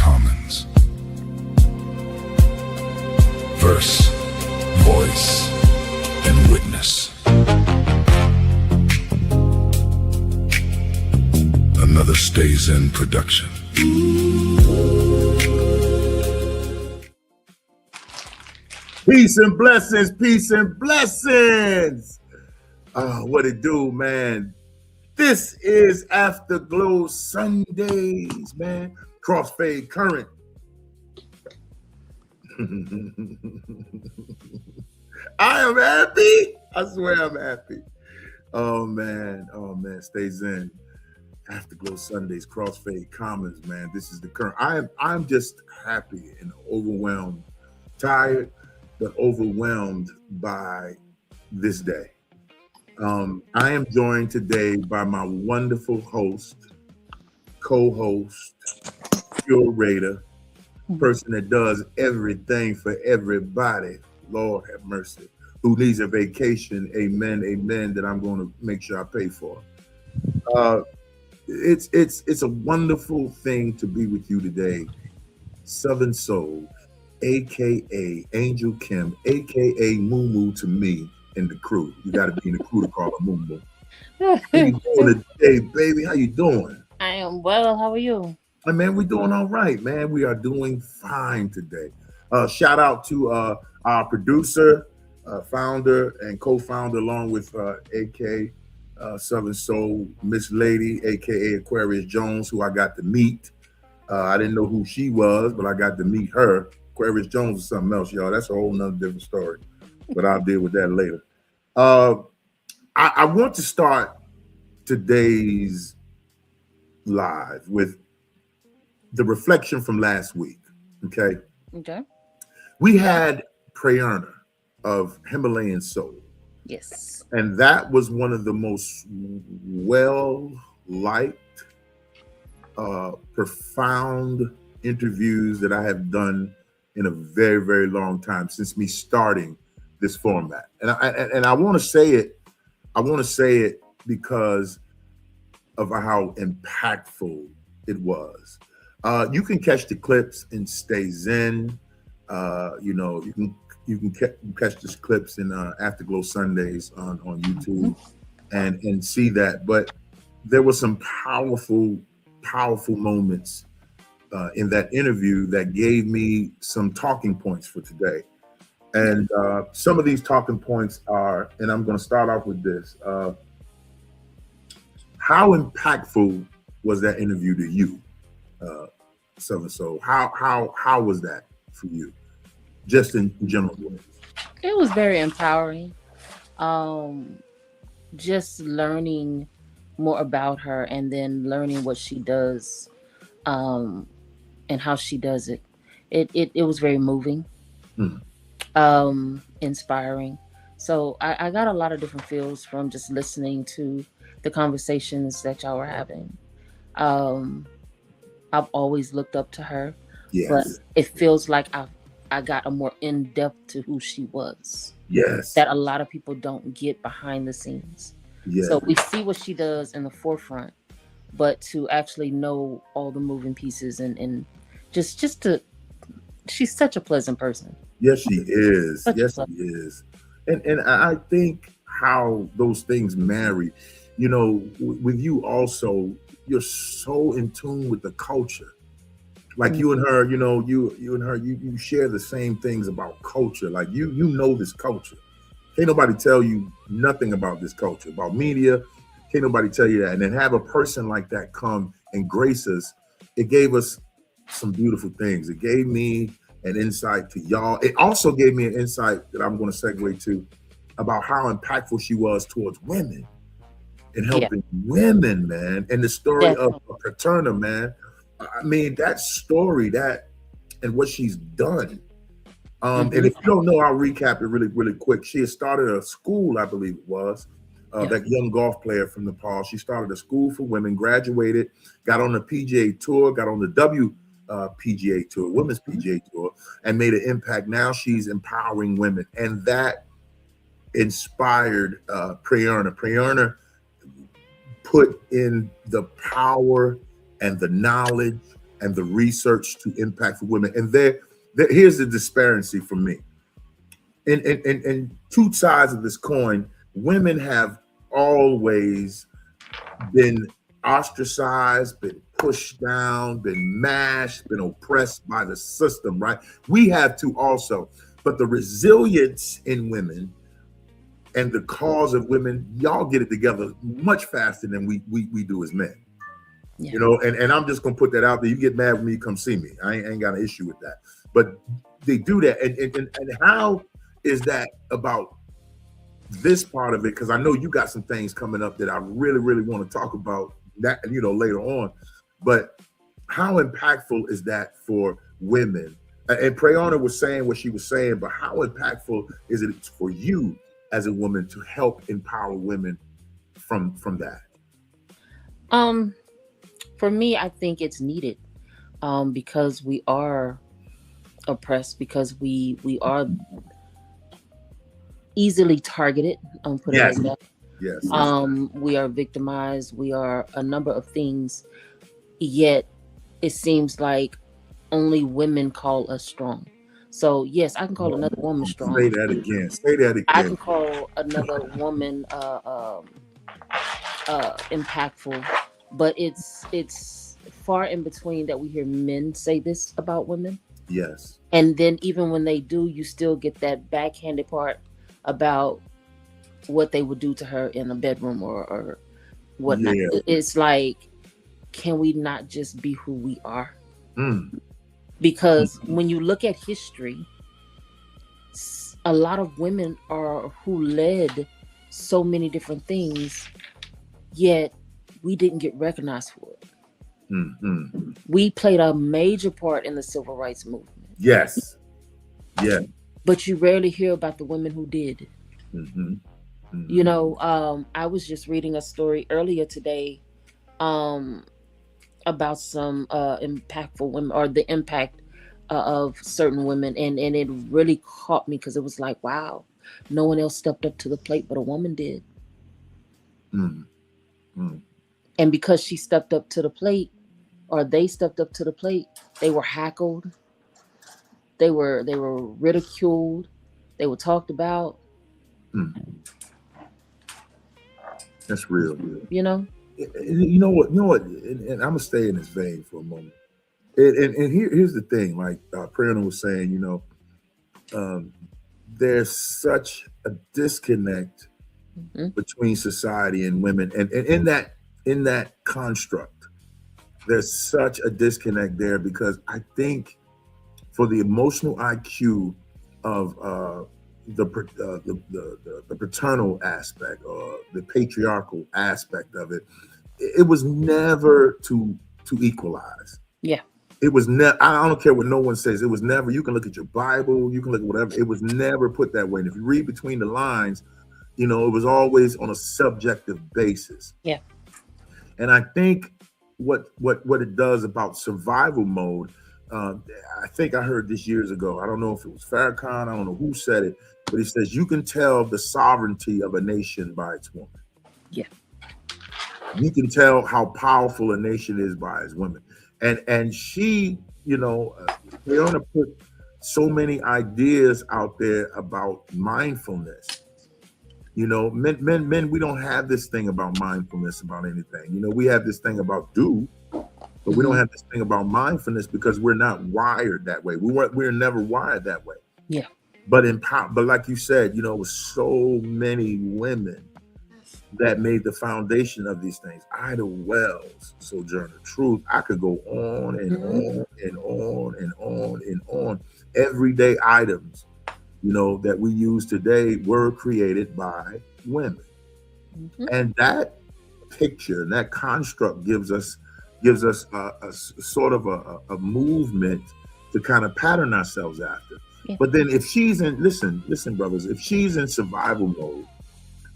Commons. Verse, voice, and witness. Another Stays In production. Peace and blessings, peace and blessings. What it do, man? This is Afterglow Sundays, man. Crossfade Current. I am happy. I swear I'm happy. Oh man, Stays In. Afterglow Sundays, Crossfade Commons, man. This is the current. I'm just happy and overwhelmed, tired, but overwhelmed by this day. I am joined today by my wonderful host, co-host, curator, person that does everything for everybody. Lord have mercy. Who needs a vacation? Amen, amen. That I'm going to make sure I pay for. It's a wonderful thing to be with you today. Southern Soul, aka Angel Kim, aka Moo Moo to me and the crew. You got to be in the crew to call her Moo Moo. How you doing today, baby? How you doing? I am well. How are you? Hey, man, we're doing all right, man. We are doing fine today. Shout out to our producer, founder, and co-founder, along with AK Southern Soul, Miss Lady, aka Aquarius Jones, who I got to meet. I didn't know who she was, but I got to meet her. Aquarius Jones is something else, y'all. That's a whole nother different story, but I'll deal with that later. I want to start today's live with the reflection from last week. Okay. We had Prayerna of Himalayan Soul. Yes. And that was one of the most well-liked, profound interviews that I have done in a very, very long time, since me starting this format. And I want to say it. I want to say it because of how impactful it was. You can catch the clips in Stays In. You can catch these clips in Afterglow Sundays on YouTube and see that. But there were some powerful moments in that interview that gave me some talking points for today. And some of these talking points are, and I'm going to start off with this. How impactful was that interview to you, Southern Soul? How was that for you, just in general words? It was very empowering. Just learning more about her and then learning what she does, and how she does it. It was very moving, inspiring. So I got a lot of different feels from just listening to the conversations that y'all were having. I've always looked up to her, but it feels like I got a more in-depth to who she was. Yes. That a lot of people don't get behind the scenes. Yes. So we see what she does in the forefront, but to actually know all the moving pieces and just to, she's such a pleasant person. Yes, she is. Yes, she is. And I think how those things marry, with you also, you're so in tune with the culture. Like you and her, you share the same things about culture. Like you know this culture. Can't nobody tell you nothing about this culture, about media. Can't nobody tell you that. And then have a person like that come and grace us. It gave us some beautiful things. It gave me an insight to y'all. It also gave me an insight that I'm going to segue to about how impactful she was towards women and helping women, man. And the story of Prayerna, man. I mean, that story, and what she's done. And if you don't know, I'll recap it really, really quick. She had started a school, I believe it was, that young golf player from Nepal. She started a school for women, graduated, got on the PGA Tour, got on the PGA Tour, Women's PGA Tour, and made an impact. Now she's empowering women. And that inspired Prayerna. Prayerna put in the power and the knowledge and the research to impact for women. And here's the disparity for me. In two sides of this coin, women have always been ostracized, been pushed down, been mashed, been oppressed by the system, right? We have to also, but the resilience in women and the cause of women, y'all get it together much faster than we do as men. Yeah. You know, and I'm just gonna put that out there. You get mad with me, come see me. I ain't got an issue with that. But they do that. And how is that about this part of it? Because I know you got some things coming up that I really, really want to talk about that, you know, later on. But how impactful is that for women? And Prayerna was saying what she was saying, but how impactful is it for you as a woman to help empower women from that? For me, I think it's needed, because we are oppressed, because we are easily targeted. Put it like that. Yes. We are victimized. We are a number of things. Yet, it seems like only women call us strong. So yes, I can call another woman strong. Say that again. Say that again. I can call another woman impactful, but it's far in between that we hear men say this about women. Yes. And then even when they do, you still get that backhanded part about what they would do to her in a bedroom or whatnot. Yeah. It's like, can we not just be who we are? Because when you look at history, a lot of women are who led so many different things, yet we didn't get recognized for it. We played a major part in the civil rights movement. Yes. Yeah. But you rarely hear about the women who did. You know, I was just reading a story earlier today about some impactful women, or the impact of certain women, and it really caught me, because it was like, wow, no one else stepped up to the plate, but a woman did. And because she stepped up to the plate, or they stepped up to the plate, they were hackled, they were ridiculed, they were talked about. That's real. You know? You know what? And I'm gonna stay in this vein for a moment. And here's the thing, like Prayerna was saying, you know, there's such a disconnect between society and women, and in that construct, there's such a disconnect there, because I think for the emotional IQ of the paternal aspect, or the patriarchal aspect of it, it was never to equalize. Yeah. It was never, I don't care what no one says, it was never, you can look at your Bible, you can look at whatever, it was never put that way. And if you read between the lines, you know, it was always on a subjective basis. Yeah. And I think what it does about survival mode, I think I heard this years ago, I don't know if it was Farrakhan, I don't know who said it, but he says, you can tell the sovereignty of a nation by its woman. Yeah. You can tell how powerful a nation is by its women. And she, you know, Prayerna put so many ideas out there about mindfulness. You know, men, we don't have this thing about mindfulness about anything. You know, we have this thing about do, but we don't have this thing about mindfulness, because we're not wired that way. We're never wired that way. Yeah. But like you said, you know, with so many women that made the foundation of these things. Ida Wells, Sojourner Truth. I could go on and on and on and on and on. Everyday items, you know, that we use today were created by women. And that picture, that construct gives us a sort of a movement to kind of pattern ourselves after. Yeah. But then if she's in, listen, brothers, if she's in survival mode,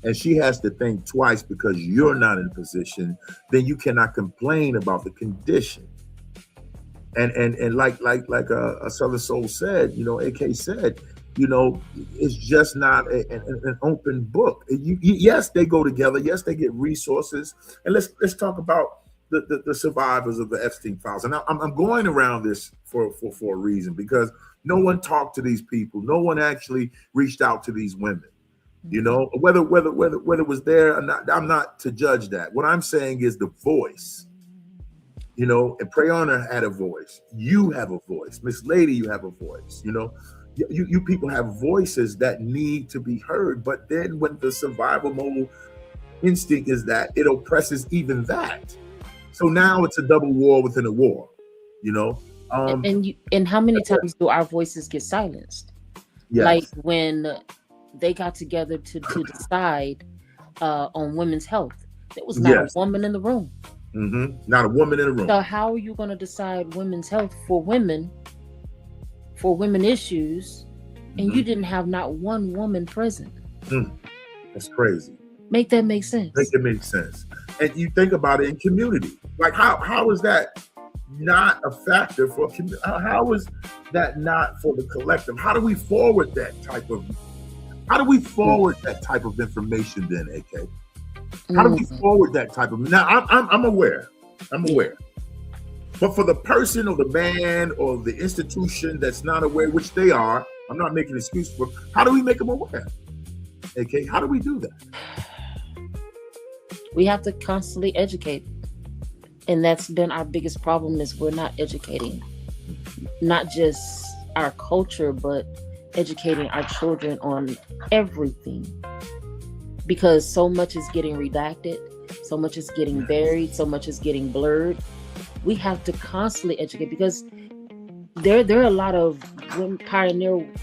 and she has to think twice because you're not in position, then you cannot complain about the condition. And like a Southern Soul said, you know, AK said, you know, it's just not an open book. Yes, they go together. Yes, they get resources. And let's talk about the survivors of the Epstein files. And I'm going around this for a reason, because no one talked to these people. No one actually reached out to these women. You know, whether it was there or not, I'm not to judge that. What I'm saying is the voice. You know, and Prayerna had a voice. You have a voice. Miss Lady, you have a voice. You know, you people have voices that need to be heard. But then when the survival mode instinct is that, it oppresses even that. So now it's a double war within a war, you know. And how many times do our voices get silenced? Yes. Like when they got together to decide on women's health, there was not a woman in the room. Not a woman in the room. So how are you going to decide women's health for women issues, and you didn't have not one woman present? That's crazy. Make that make sense. Make it make sense. And you think about it in community. Like how is that not a factor for community? How is that not for the collective? How do we forward that type of information then, AK? How do we forward that type of? Now I'm aware. But for the person or the man or the institution that's not aware, which they are, I'm not making an excuse for. How do we make them aware? AK, how do we do that? We have to constantly educate, and that's been our biggest problem, is we're not educating, not just our culture, but educating our children on everything, because so much is getting redacted, so much is getting buried, so much is getting blurred. We have to constantly educate, because there are a lot of women pioneers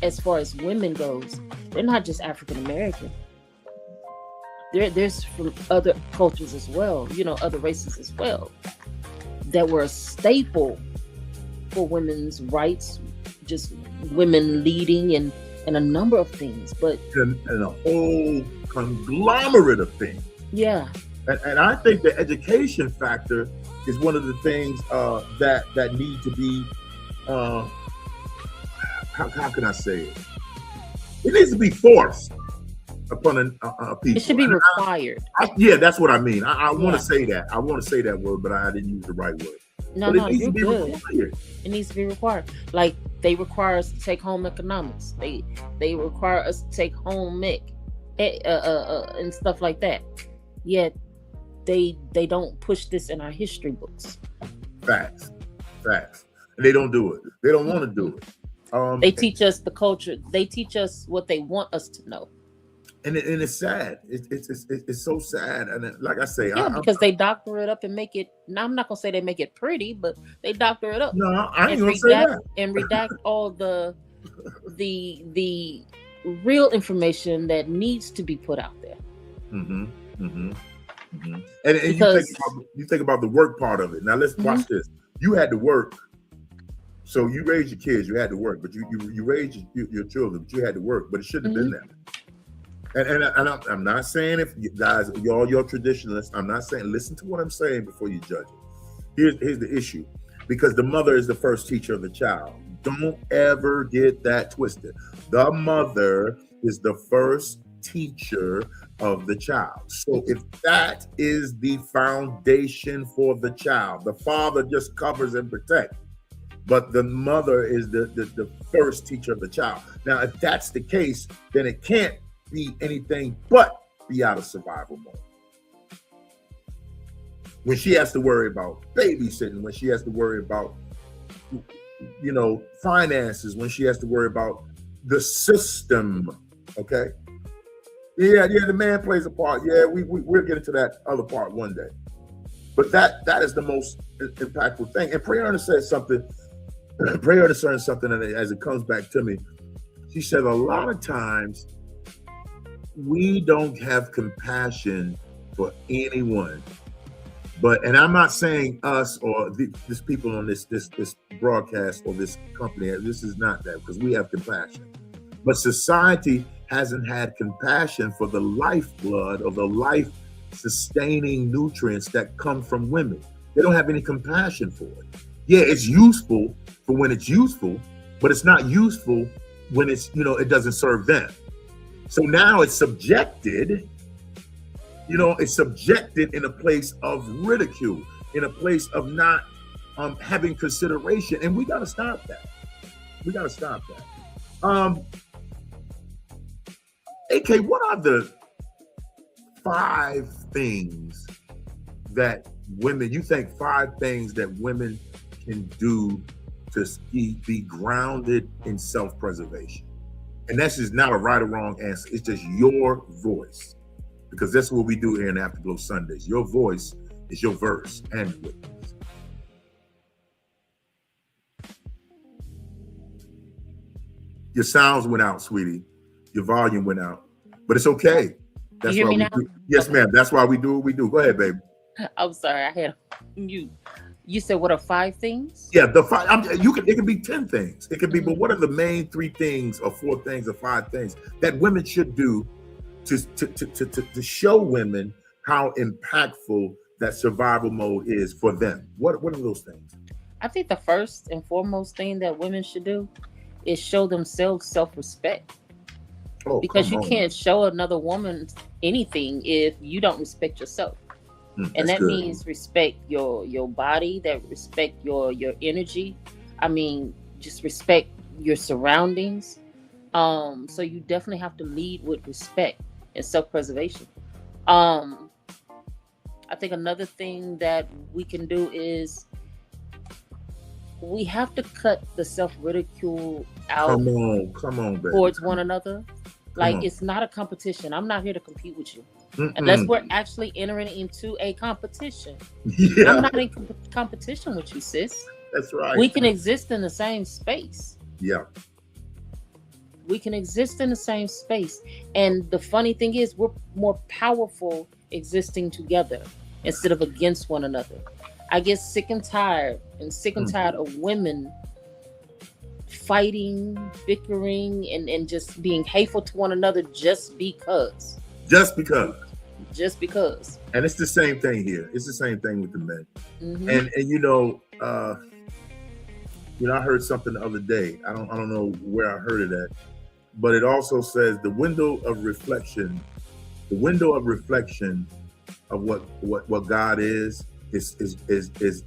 as far as women goes. They're not just African American. There's from other cultures as well, you know, other races as well, that were a staple for women's rights, just women leading and a number of things, but and a whole conglomerate of things. Yeah. And I think the education factor is one of the things that need to be how can I say it? It needs to be forced upon a people. It should be required. Yeah, that's what I mean. I want to say that. I want to say that word, but I didn't use the right word. No, you're good. Required. It needs to be required. Like they require us to take home economics. They require us to take home ec, and stuff like that. Yet they don't push this in our history books. Facts. And they don't do it. They don't want to do it. They teach us the culture. They teach us what they want us to know. And it's sad. It's so sad. And like I say, because they doctor it up and make it. Now I'm not gonna say they make it pretty, but they doctor it up. No, I ain't gonna say that. And redact all the real information that needs to be put out there. And you think about the work part of it. Now let's watch this. You had to work. So you raised your kids, you had to work, but you raised your children, but you had to work, but it shouldn't have been that. And I'm not saying, if you guys, you're traditionalists, I'm not saying, listen to what I'm saying before you judge it. Here's the issue, because the mother is the first teacher of the child. Don't ever get that twisted. The mother is the first teacher of the child. So if that is the foundation for the child, the father just covers and protects, but the mother is the first teacher of the child. Now, if that's the case, then it can't be anything but be out of survival mode. When she has to worry about babysitting, when she has to worry about, finances, when she has to worry about the system, okay? Yeah, the man plays a part. Yeah, we'll get into that other part one day. But that is the most impactful thing. And Prayerna said something. Prayerna said something, and as it comes back to me, she said a lot of times we don't have compassion for anyone. And I'm not saying us or these people on this broadcast or this company. This is not that, because we have compassion. But society hasn't had compassion for the lifeblood or the life-sustaining nutrients that come from women. They don't have any compassion for it. Yeah, it's useful for when it's useful, but it's not useful when it's, it doesn't serve them. So now it's subjected, You know, it's subjected in a place of ridicule, in a place of not having consideration, and we got to stop that. We got to stop that. AK, what are the 5 things that women, you think 5 things that women can do to be grounded in self-preservation? And that's just not a right or wrong answer. It's just your voice, because that's what we do here in Afterglow Sundays. Your voice is your verse and witness. Your sounds went out, sweetie. Your volume went out, but it's okay. That's you hear why me we now? do. Yes, ma'am. That's why we do what we do. Go ahead, baby. I'm sorry, I had you. You said what are 5 things? Yeah, the 5. You can. It can be 10 things. It can be. But what are the main 3 things, or 4 things, or 5 things that women should do to show women how impactful that survival mode is for them? What are those things? I think the first and foremost thing that women should do is show themselves self-respect. Oh, Because you can't show another woman anything if you don't respect yourself. And that means respect your body, that respect your energy. I mean, just respect your surroundings. So you definitely have to lead with respect and self-preservation. I think another thing that we can do is we have to cut the self-ridicule out. Come on, baby. Towards one another. Like, it's not a competition. I'm not here to compete with you. Unless we're actually entering into a competition. Yeah. I'm not in competition with you, sis. That's right. We can exist in the same space. Yeah. We can exist in the same space. And the funny thing is, we're more powerful existing together instead of against one another. I get sick and tired of women fighting, bickering, and just being hateful to one another just because. Just because. And it's the same thing here. It's the same thing with the men. And you know, I heard something the other day. I don't know where I heard it at, but it also says the window of reflection of what God is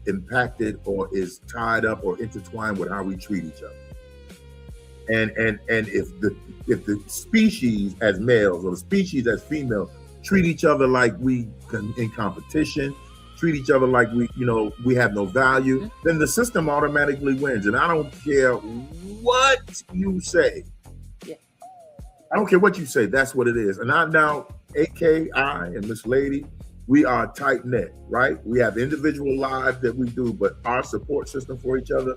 impacted or is tied up or intertwined with how we treat each other. And if the species as males or the species as female treat each other like we in competition, treat each other like we have no value, then the system automatically wins. And I don't care what you say. Yeah. I don't care what you say. That's what it is. And now, I and Miss Lady, we are tight knit, right? We have individual lives that we do, but our support system for each other,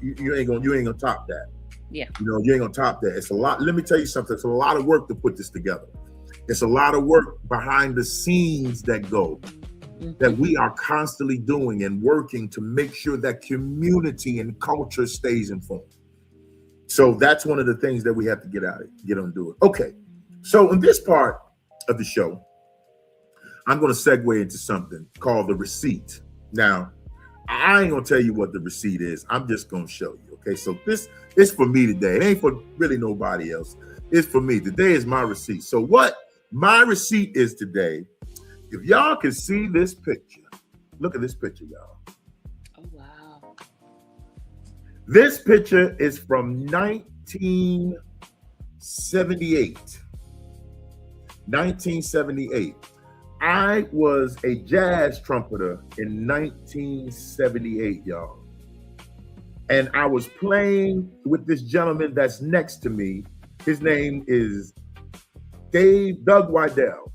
you ain't gonna top that. Yeah. You ain't gonna top that. It's a lot. Let me tell you something. It's a lot of work to put this together. It's a lot of work behind the scenes that go, that we are constantly doing and working to make sure that community and culture stays informed. So that's one of the things that we have to get on and do it. Okay. So in this part of the show, I'm going to segue into something called the receipt. Now, I ain't going to tell you what the receipt is. I'm just going to show you. Okay. So this is for me today. It ain't for really nobody else. It's for me. Today is my receipt. So what my receipt is today, if y'all can see this picture, look at this picture, y'all. Oh, wow. This picture is from 1978. 1978. I was a jazz trumpeter in 1978, y'all. And I was playing with this gentleman that's next to me. His name is Doug Wydell.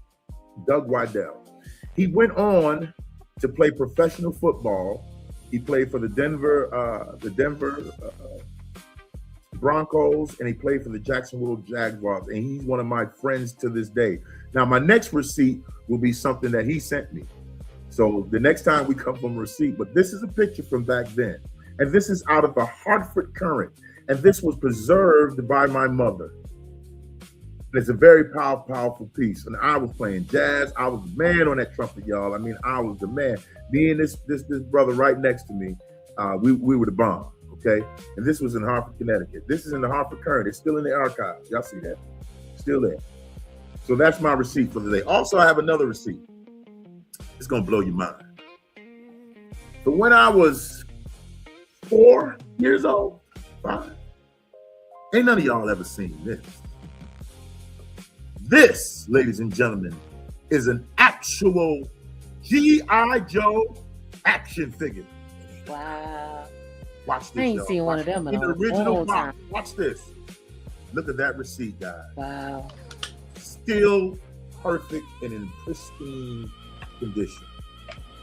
Doug Wydell. He went on to play professional football. He played for the Denver Broncos, and he played for the Jacksonville Jaguars. And he's one of my friends to this day. Now, my next receipt will be something that he sent me. So the next time we come from a receipt, but this is a picture from back then. And this is out of the Hartford Current. And this was preserved by my mother. And it's a very powerful piece. And I was playing jazz. I was the man on that trumpet, y'all. I mean, I was the man. Me and this brother right next to me, we were the bomb, okay? And this was in Hartford, Connecticut. This is in the Hartford Current. It's still in the archives. Y'all see that? Still there. So that's my receipt for the day. Also, I have another receipt. It's gonna blow your mind. But when I was 4 years old, 5, ain't none of y'all ever seen this. This, ladies and gentlemen, is an actual G.I. Joe action figure. Wow. Watch this. I ain't y'all. seen one of them in the a original long box. time. Watch this. Look at that receipt, guys. Wow. Still perfect and in pristine condition.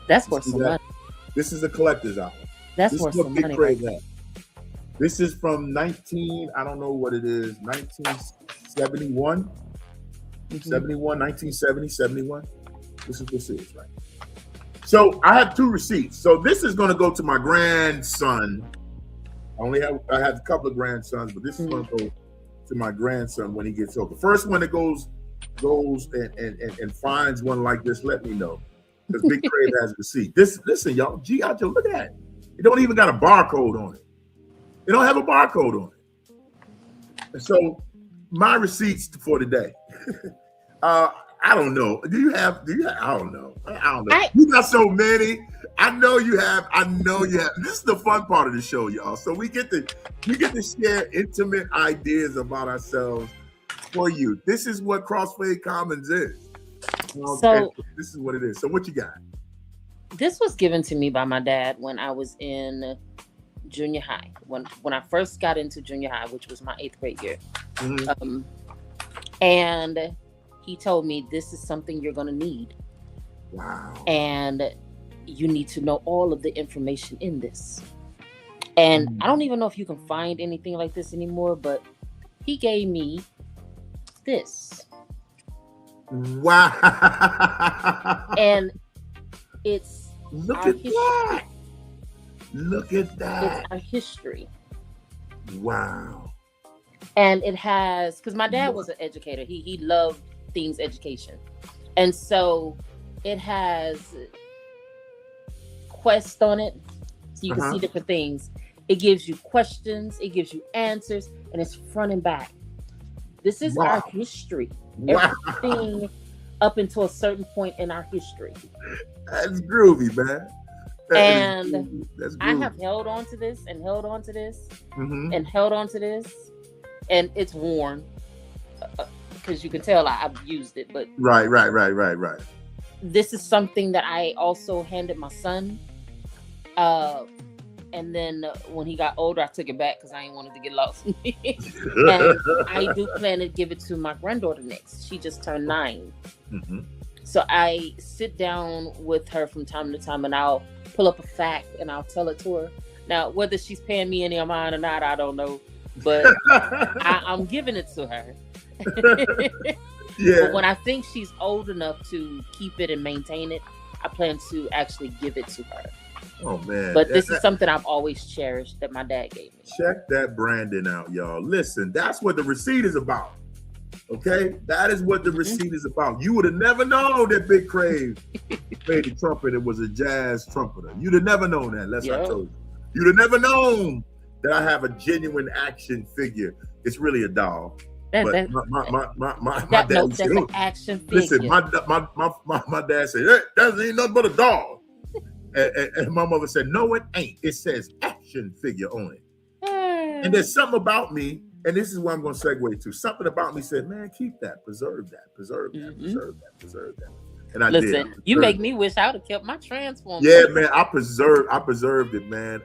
That's worth See some that? money. This is a collector's item. That's This worth is what some Big money. Crave Right? had. This is from I don't know what it is, 1971, Mhm. 71, 1970, 71. This is what this is, right? So I have 2 receipts. So this is going to go to my grandson. I have a couple of grandsons, but this is going to go to my grandson when he gets older. The first one that goes and finds one like this, let me know. Because Big Crave has a receipt. Listen, y'all, G.I. Joe, look at that. It don't even got a barcode on it. It don't have a barcode on it. And so my receipts for today. I don't know. Do you have? I don't know. You got so many. I know you have. This is the fun part of the show, y'all. So we get to share intimate ideas about ourselves for you. This is what Crossfade Commons is. So this is what it is. So what you got? this was given to me by my dad when I was in junior high. When I first got into junior high, which was my 8th grade year. Mm-hmm. And he told me, this is something you're going to need. Wow. And you need to know all of the information in this. And I don't even know if you can find anything like this anymore, but he gave me this. Wow. And it's Look our at history. that. Look at that. It's our history. Wow. And it has, because my dad was an educator. He loved things education. And so it has quests on it. So you can see different things. It gives you questions. It gives you answers. And it's front and back. This is our history. Wow. Everything up until a certain point in our history. That's groovy, man. That's groovy. I have held on to this and held on to this and held on to this. And it's worn because you can tell I've used it. But right. This is something that I also handed my son. And then when he got older, I took it back because I didn't want it to get lost. And I do plan to give it to my granddaughter next. She just turned 9. So I sit down with her from time to time and I'll pull up a fact and I'll tell it to her. Now, whether she's paying me any mind or not, I don't know. But I'm giving it to her. Yeah. But when I think she's old enough to keep it and maintain it, I plan to actually give it to her. Oh, man. But this is something I've always cherished that my dad gave me. Check that branding out, y'all. Listen, that's what the receipt is about. Okay? That is what the receipt is about. You would have never known that Big Crave played the trumpet and was a jazz trumpeter. You'd have never known that, unless I told you. You'd have never known that I have a genuine action figure. It's really a doll. But my dad said, that's an action figure. Listen, my dad said, hey, that ain't nothing but a doll. And my mother said, no, it ain't. It says action figure on it. And there's something about me, and this is what I'm going to segue to. Something about me said, man, keep that, preserve that, preserve that. And I did. You make me wish I would have kept my transformer. Yeah, man, I preserved it, man.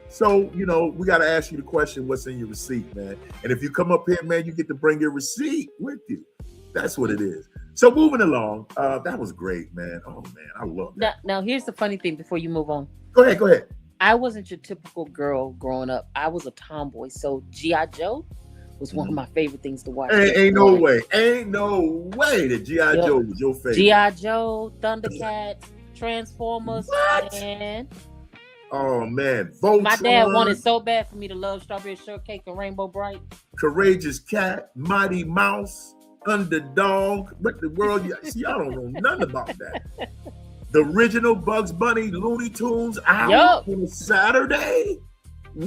So, you know, we got to ask you the question, what's in your receipt, man? And if you come up here, man, you get to bring your receipt with you. That's what it is. So moving along, that was great, man. Oh, man, I love that. Now, here's the funny thing before you move on. Go ahead. I wasn't your typical girl growing up. I was a tomboy. So G.I. Joe was one of my favorite things to watch. Ain't no way that G.I. Joe was your favorite. G.I. Joe, Thundercats, Transformers, and... Oh, man. Voltron. My dad wanted so bad for me to love Strawberry Shortcake and Rainbow Bright. Courageous Cat, Mighty Mouse, Underdog. What the world? See, I don't know nothing about that. The original Bugs Bunny, Looney Tunes out on a Saturday.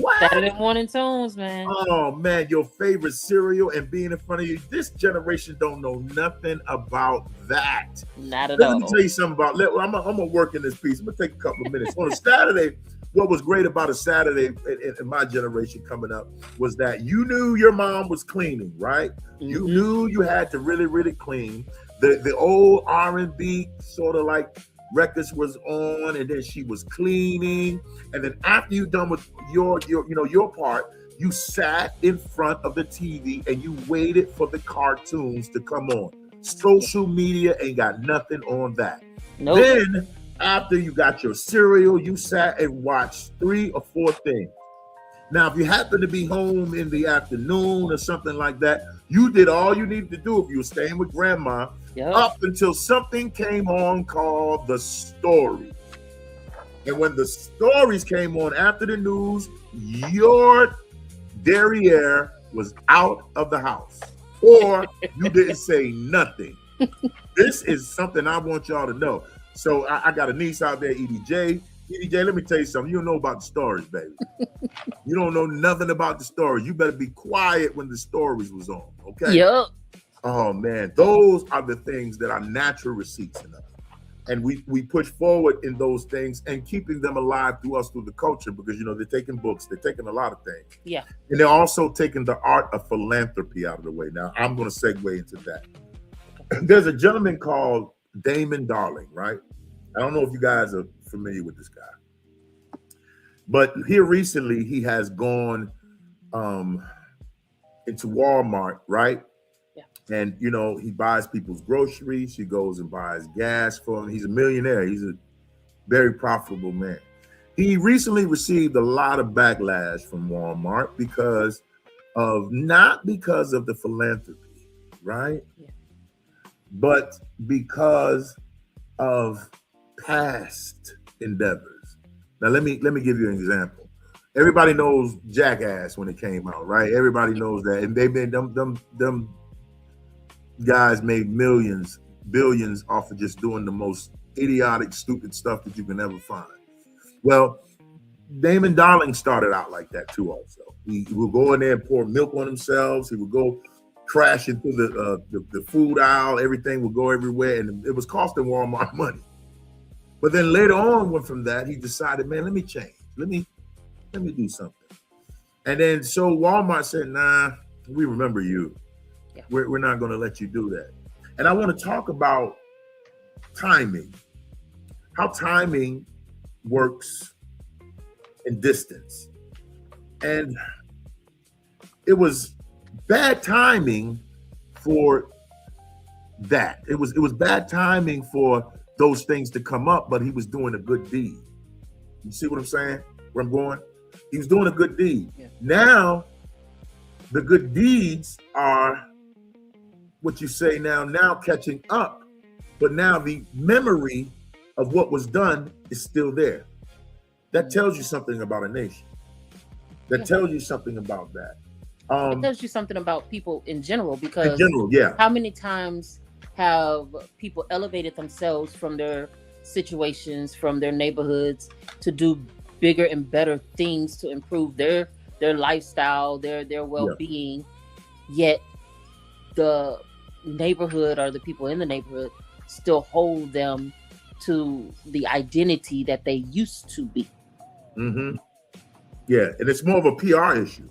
What? Saturday morning tunes, man. Oh man, your favorite cereal and being in front of you. This generation don't know nothing about that. Not at Let all. me tell you something about. I'm gonna work in this piece. I'm gonna take a couple of minutes on a Saturday. What was great about a Saturday in my generation coming up was that you knew your mom was cleaning, right? You knew you had to really, really clean. The old R&B sort of like records was on, and then she was cleaning, and then after you done with your part, you sat in front of the TV and you waited for the cartoons to come on. Social media ain't got nothing on that. Nope. Then after you got your cereal, you sat and watched 3 or 4 things. Now, if you happen to be home in the afternoon or something like that, you did all you needed to do if you were staying with grandma. Yep. Up until something came on called The Story. And when the stories came on after the news, your derriere was out of the house, or you didn't say nothing. This is something I want y'all to know. So I got a niece out there, EDJ. EDJ, let me tell you something. You don't know about the stories, baby. You don't know nothing about the stories. You better be quiet when the stories was on, okay? Yep. Oh man, those are the things that are natural receipts in us. And we push forward in those things and keeping them alive through the culture, because they're taking books, they're taking a lot of things. Yeah. And they're also taking the art of philanthropy out of the way. Now I'm going to segue into that. There's a gentleman called Damon Darling, right? I don't know if you guys are familiar with this guy, but here recently he has gone into Walmart, right? And he buys people's groceries. He goes and buys gas for them. He's a millionaire. He's a very profitable man. He recently received a lot of backlash from Walmart not because of the philanthropy, right? Yeah. But because of past endeavors. Now let me give you an example. Everybody knows Jackass when it came out, right? Everybody knows that, and they've been them guys made millions, billions off of just doing the most idiotic, stupid stuff that you can ever find. Well, Damon Darling started out like that too. Also, he would go in there and pour milk on themselves. He would go crashing through the food aisle. Everything would go everywhere, and it was costing Walmart money. But then later on, from that, he decided, man, let me change. Let me do something. And then so Walmart said, nah, we remember you. Yeah. We're not going to let you do that. And I want to talk about timing, how timing works in distance. And it was bad timing for that. It was bad timing for those things to come up, but he was doing a good deed. You see what I'm saying? Where I'm going? He was doing a good deed. Yeah. Now, the good deeds are what you say now catching up, but now the memory of what was done is still there. That tells you something about a nation. That tells you something about that. It tells you something about people in general, because how many times have people elevated themselves from their situations, from their neighborhoods, to do bigger and better things to improve their lifestyle, their well-being, yet the neighborhood or the people in the neighborhood still hold them to the identity that they used to be. Mm-hmm. Yeah, and it's more of a PR issue.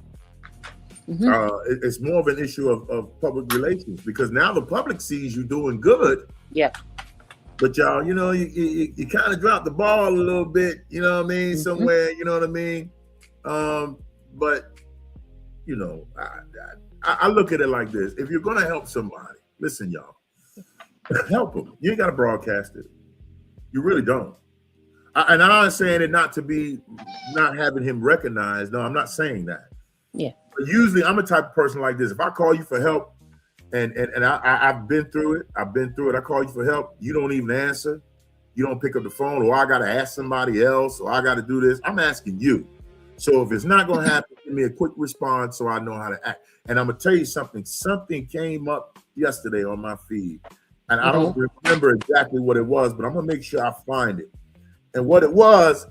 Mm-hmm. It's more of an issue of public relations, because now the public sees you doing good. Yeah. But y'all, you kind of dropped the ball a little bit, you know what I mean? Mm-hmm. Somewhere, you know what I mean? But, I look at it like this. If you're going to help somebody, listen, y'all, help them. You ain't got to broadcast it. You really don't. And I'm not saying it not having him recognized. No, I'm not saying that. Yeah. But usually I'm a type of person like this. If I call you for help, and I've been through it. I call you for help. You don't even answer. You don't pick up the phone, or I got to ask somebody else, or I got to do this. I'm asking you. So if it's not going to happen, give me a quick response so I know how to act. And I'm going to tell you something. Something came up yesterday on my feed, and I don't remember exactly what it was, but I'm going to make sure I find it. And what it was,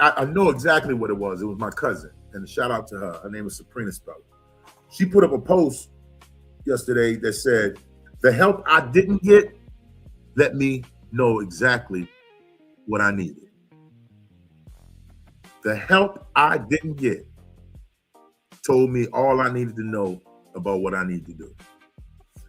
I know exactly what it was. It was my cousin. and shout out to her. Her name is Sabrina Spell. She put up a post yesterday that said, "The help I didn't get let me know exactly what I needed. The help I didn't get told me all I needed to know about what I need to do."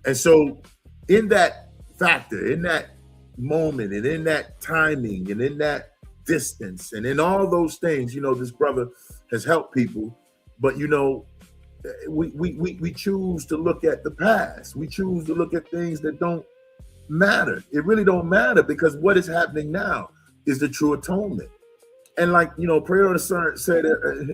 And so in that factor, in that moment, and in that timing, and in that distance, and in all those things, this brother has helped people. But we choose to look at the past. We choose to look at things that don't matter. It really don't matter, because what is happening now is the true atonement. And like, Prayerna said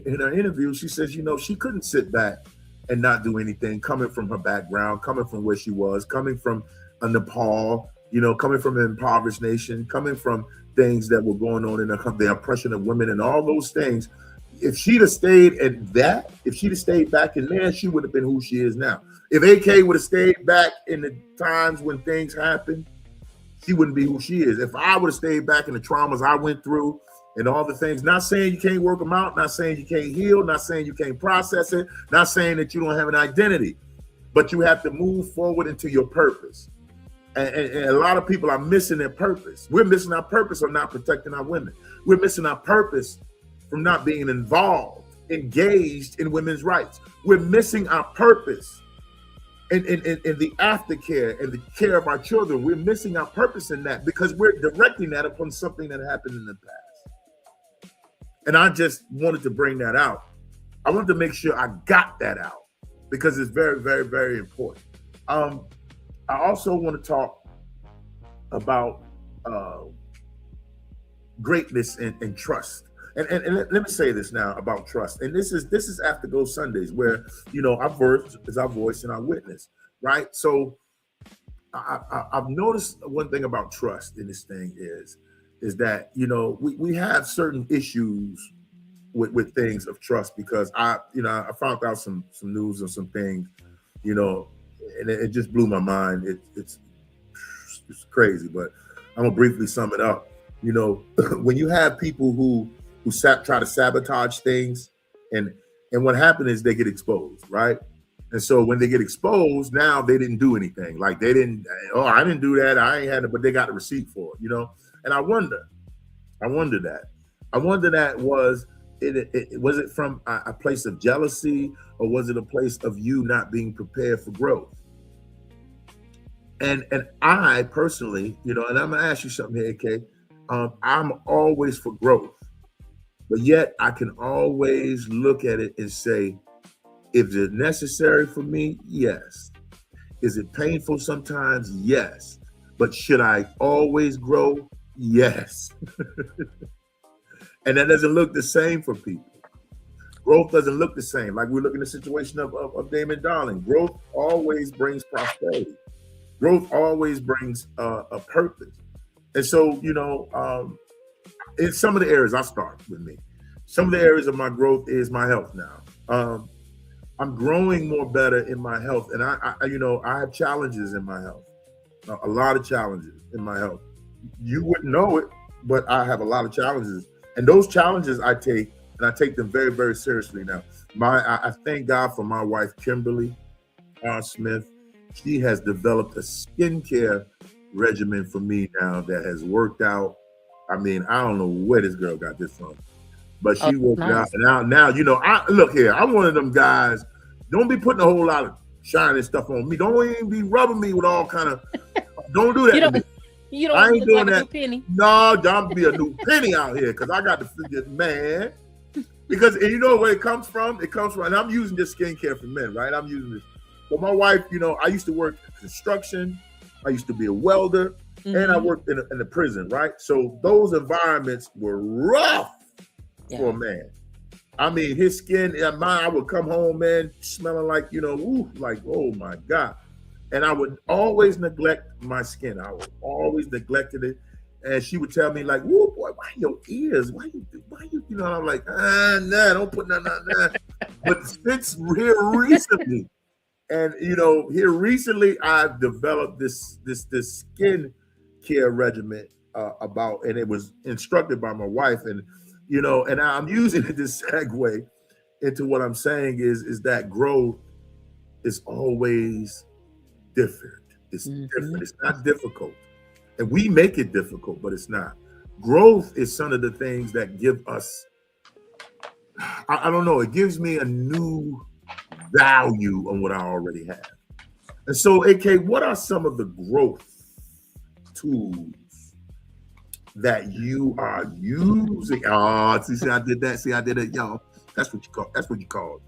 in her interview, she says, she couldn't sit back and not do anything, coming from her background, coming from where she was, coming from Nepal, coming from an impoverished nation, coming from things that were going on in the oppression of women and all those things. If she'd have stayed if she'd have stayed back in there, she would have been who she is now. If AK would have stayed back in the times when things happened, she wouldn't be who she is. If I would have stayed back in the traumas I went through and all the things, not saying you can't work them out, not saying you can't heal, not saying you can't process it, not saying that you don't have an identity, but you have to move forward into your purpose. And a lot of people are missing their purpose. We're missing our purpose of not protecting our women. We're missing our purpose from not being involved, engaged in women's rights. We're missing our purpose in the aftercare and the care of our children. We're missing our purpose in that because we're directing that upon something that happened in the past. And I just wanted to bring that out. I wanted to make sure I got that out because it's very, very, very important. I also want to talk about greatness and trust. And let me say this now about trust. And this is Afterglow Sundays, where our verse is our voice and our witness, right? So I've noticed one thing about trust in this thing is that we have certain issues with things of trust, because I found out some news and some things, and it just blew my mind. It's crazy, but I'm gonna briefly sum it up. When you have people who try to sabotage things, and what happened is they get exposed, right? And so when they get exposed, now they didn't do anything. Like I didn't do that. I ain't had it, but they got a receipt for it, And I wonder that was it from a place of jealousy, or was it a place of you not being prepared for growth? And I personally, and I'm gonna ask you something here, AK. I'm always for growth, but yet I can always look at it and say, is it necessary for me? Yes. Is it painful sometimes? Yes. But should I always grow? Yes. And that doesn't look the same for people. Growth doesn't look the same. Like we look in the situation of Damon Darling. Growth always brings prosperity. Growth always brings a purpose. And so, in some of the areas, I start with me. Some of the areas of my growth is my health now. I'm growing more better in my health. And I have challenges in my health, a lot of challenges in my health. You wouldn't know it, but I have a lot of challenges. And those challenges I take, and I take them very, very seriously now. I thank God for my wife, Kimberly R. Smith. She has developed a skincare regimen for me now that has worked out. I mean, I don't know where this girl got this from, but she worked out. And now, I look here. I'm one of them guys. Don't be putting a whole lot of shiny stuff on me. Don't even be rubbing me with all kind of. Don't do that. You don't I ain't doing that. Penny. No, don't be a new penny out here, because I got to figure, man. Because and you know where it comes from? It comes from, and I'm using this skincare for men, right? I'm using this. But my wife, I used to work in construction. I used to be a welder, and I worked in the prison, right? So those environments were rough for a man. I mean, his skin and mine, I would come home, man, smelling like, like, oh my God. And I would always neglect my skin. I would always neglected it. And she would tell me like, "Whoa, boy, why your ears? Why you, I'm like, nah, don't put nothing on that." But since here recently, and here recently, I've developed this skin care regimen and it was instructed by my wife, and and I'm using it this segue into what I'm saying is that growth is always different. It's different. It's not difficult. And we make it difficult, but it's not. Growth is some of the things that give us, I don't know, it gives me a new value on what I already have. And so, AK, what are some of the growth tools that you are using? Oh, see, I did that. See, I did it, y'all. That's what you call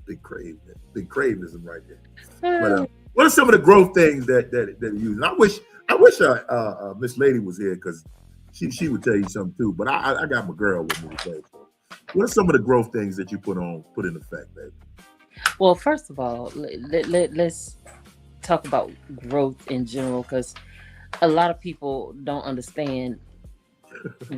Big Crave. Big Craveism right there. But what are some of the growth things that you use? And I wish Miss Lady was here, because she would tell you something too. But I got my girl with me today. What are some of the growth things that you put in effect, baby? Well, first of all, let's talk about growth in general, because a lot of people don't understand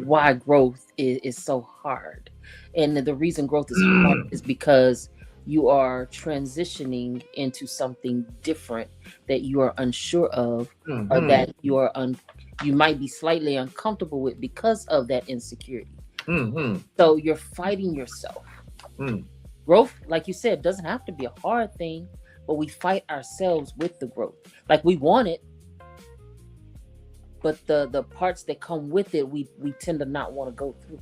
why growth is so hard. And the reason growth is hard is because you are transitioning into something different that you are unsure of, or that you might be slightly uncomfortable with because of that insecurity. So you're fighting yourself. Growth, like you said, doesn't have to be a hard thing, but we fight ourselves with the growth. Like, we want it, but the parts that come with it, we tend to not want to go through.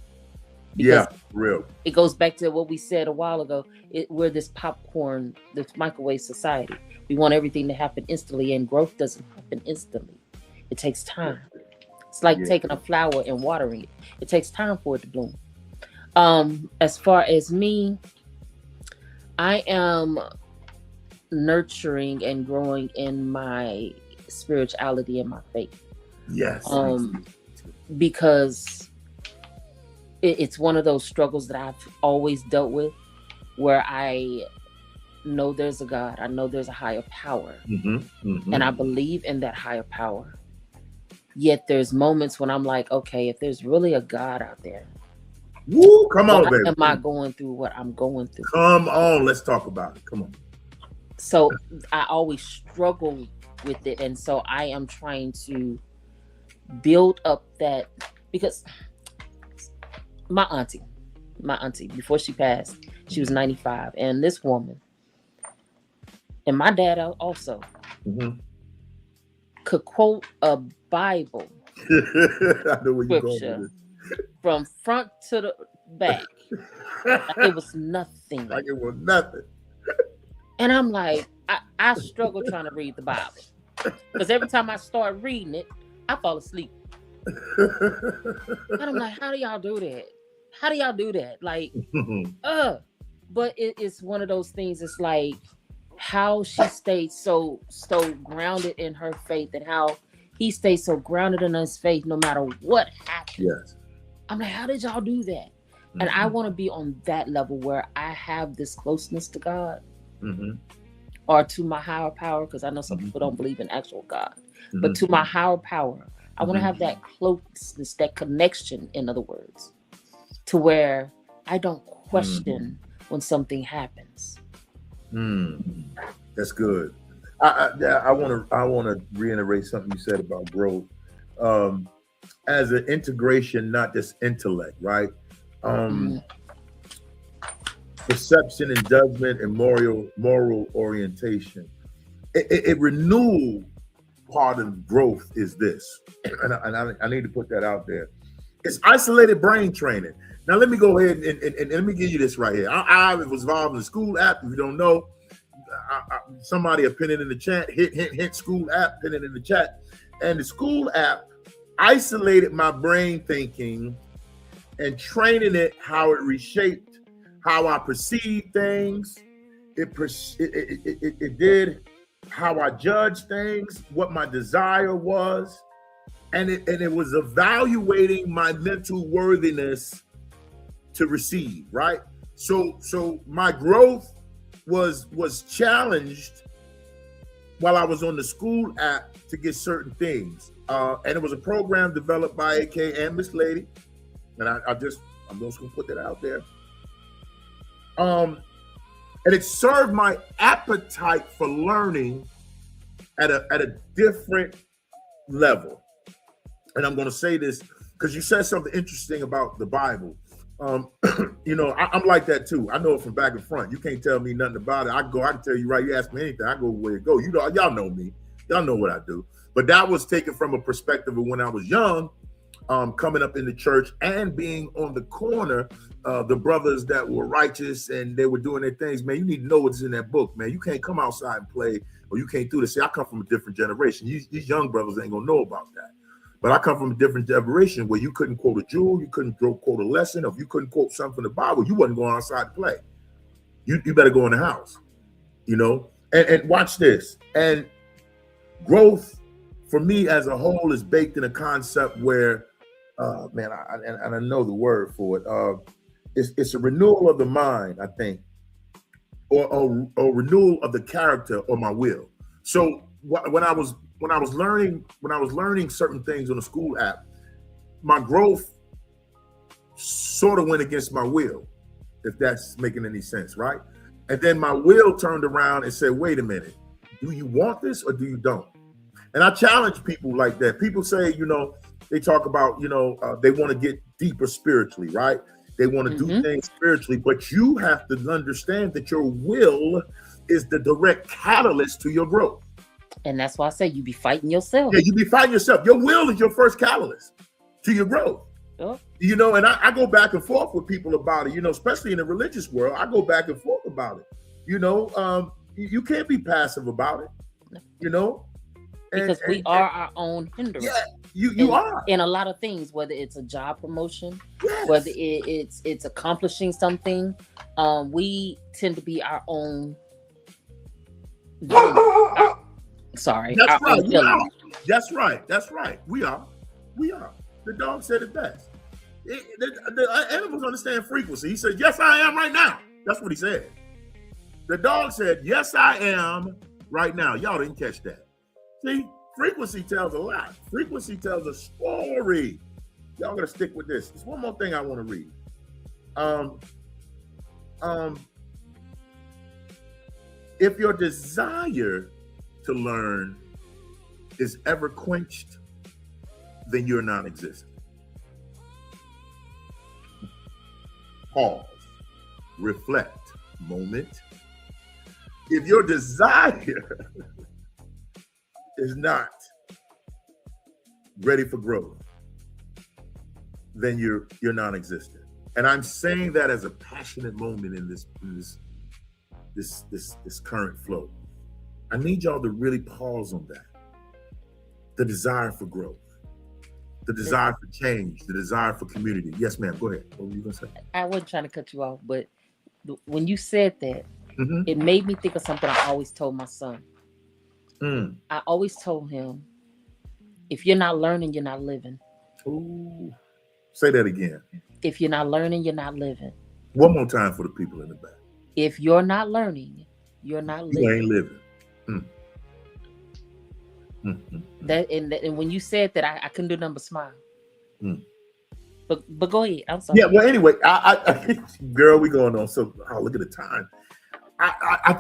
Because real. It goes back to what we said a while ago. We're this popcorn, this microwave society. We want everything to happen instantly, and growth doesn't happen instantly. It takes time. It's like taking a flower and watering it. It takes time for it to bloom. As far as me, I am nurturing and growing in my spirituality and my faith. Yes. Because it's one of those struggles that I've always dealt with, where I know there's a God, I know there's a higher power, and I believe in that higher power. Yet there's moments when I'm like, okay, if there's really a God out there, come on, baby. Why am I going through what I'm going through? Come on, let's talk about it. Come on. So I always struggle with it, and so I am trying to build up that, because my auntie, before she passed, she was 95, and this woman, and my dad also, could quote a Bible I know where you're going with this. From front to the back, like it was nothing. Like it was nothing. And I'm like, I struggle trying to read the Bible, because every time I start reading it, I fall asleep. And I'm like, how do y'all do that? How do y'all do that? Like, but it's one of those things. It's like how she stayed so grounded in her faith, and how he stayed so grounded in his faith no matter what happened. Yes. I'm like, how did y'all do that? And I want to be on that level where I have this closeness to God, or to my higher power, because I know some people don't believe in actual God, but to my higher power. I want to have that closeness, that connection, in other words, to where I don't question when something happens. That's good. I want to reiterate something you said about growth as an integration, not just intellect, right? Perception and judgment and moral orientation. It renewal part of growth is this, and I need to put that out there. It's isolated brain training. Now let me go ahead and let me give you this right here. I was involved in the school app. If you don't know, somebody will pin it in the chat. Hit school app, pin it in the chat. And the school app isolated my brain thinking and training it how it reshaped how I perceive things. It did how I judge things, what my desire was, and it was evaluating my mental worthiness to receive, right? So my growth was challenged while I was on the school app to get certain things. And it was a program developed by AK and Miss Lady. And I'm just gonna put that out there. And it served my appetite for learning at a different level. And I'm gonna say this because you said something interesting about the Bible. I'm like that too. I know it from back and front. You can't tell me nothing about it. I can tell you right. You ask me anything, I go where it go. Y'all know me. Y'all know what I do. But that was taken from a perspective of when I was young, coming up in the church and being on the corner. The brothers that were righteous and they were doing their things, man, you need to know what's in that book, man. You can't come outside and play, or you can't do this. See, I come from a different generation. These young brothers ain't gonna know about that. But I come from a different generation where you couldn't quote a jewel, you couldn't quote a lesson, or if you couldn't quote something from the Bible, you wasn't going outside to play. You better go in the house, And watch this. And growth for me as a whole is baked in a concept where, I know the word for it. It's a renewal of the mind, I think, or a renewal of the character or my will. So when I was learning certain things on the school app, my growth sort of went against my will, if that's making any sense, right? And then my will turned around and said, wait a minute, do you want this or do you don't? And I challenge people like that. People say, they talk about, they want to get deeper spiritually, right? They want to do things spiritually, but you have to understand that your will is the direct catalyst to your growth. And that's why I say you be fighting yourself. Yeah, you be fighting yourself. Your will is your first catalyst to your growth. Oh. And I go back and forth with people about it, especially in the religious world. I go back and forth about it. You can't be passive about it, Because we are our own hindrance. Yeah, you are. In a lot of things, whether it's a job promotion, yes, whether it's accomplishing something, we tend to be our own. Sorry. That's right. That's right. We are. The dog said it best. The animals understand frequency. He said, yes, I am right now. That's what he said. The dog said, yes, I am right now. Y'all didn't catch that. See, frequency tells a lot. Frequency tells a story. Y'all gotta stick with this. There's one more thing I want to read. If your desire to learn is ever quenched, then you're non-existent. Pause. Reflect. Moment. If your desire is not ready for growth, then you're non-existent. And I'm saying that as a passionate moment in this current flow. I need y'all to really pause on that. The desire for growth, the desire for change, the desire for community. Yes, ma'am. Go ahead. What were you gonna say? I wasn't trying to cut you off, but when you said that, it made me think of something I always told my son. I always told him, if you're not learning, you're not living. Ooh. Say that again. If you're not learning, you're not living. One more time for the people in the back. If you're not learning, you're not living. You ain't living. That and when you said that, I couldn't do nothing but smile. But go ahead. I'm sorry. Yeah. Well, anyway, I girl, we going on. So look at the time. I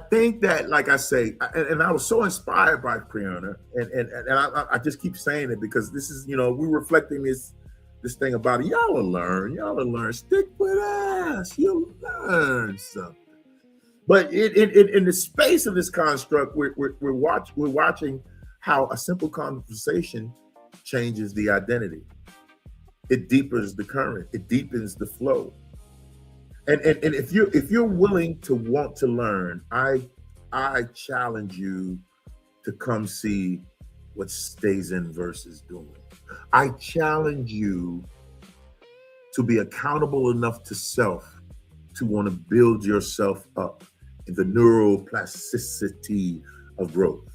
think that, like I say, and I was so inspired by Prayerna, and I just keep saying it because this is, we're reflecting this thing about it. Y'all will learn. Stick with us. You'll learn something. But in the space of this construct, we're watching how a simple conversation changes the identity. It deepens the current. It deepens the flow. And if you're willing to want to learn, I challenge you to come see what Stays In Verse is doing. I challenge you to be accountable enough to self to want to build yourself up in the neuroplasticity of growth.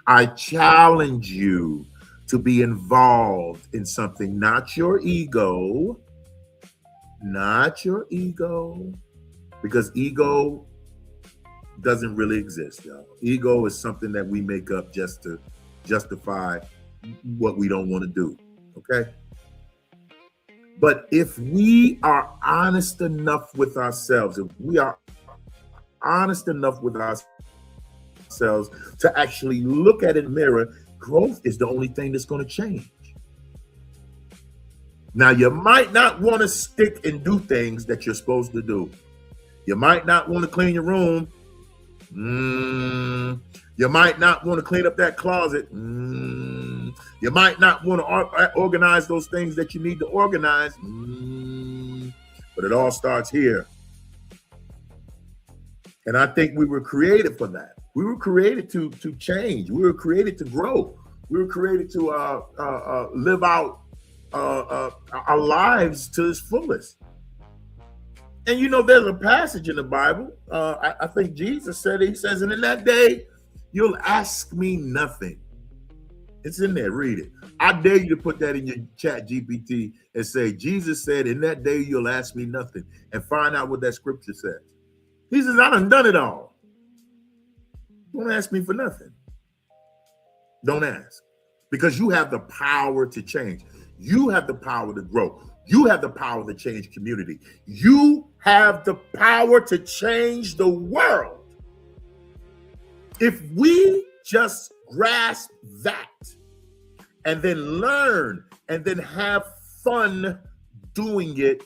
I challenge you to be involved in something, not your ego, because ego doesn't really exist, y'all. Ego is something that we make up just to justify what we don't want to do, okay? But if we are honest enough with ourselves, to actually look at it in the mirror, growth is the only thing that's going to change. Now, you might not want to stick and do things that you're supposed to do. You might not want to clean your room. You might not want to clean up that closet. You might not want to organize those things that you need to organize. But it all starts here. And I think we were created for that. We were created to change. We were created to grow. We were created to live out our lives to its fullest. And you know, there's a passage in the Bible. I think Jesus said it. He says, and in that day, you'll ask me nothing. It's in there. Read it. I dare you to put that in your chat GPT and say, Jesus said, in that day, you'll ask me nothing, and find out what that scripture says. He says, I done it all. Don't ask me for nothing. Don't ask. Because you have the power to change. You have the power to grow. You have the power to change community. You have the power to change the world. If we just grasp that and then learn and then have fun doing it,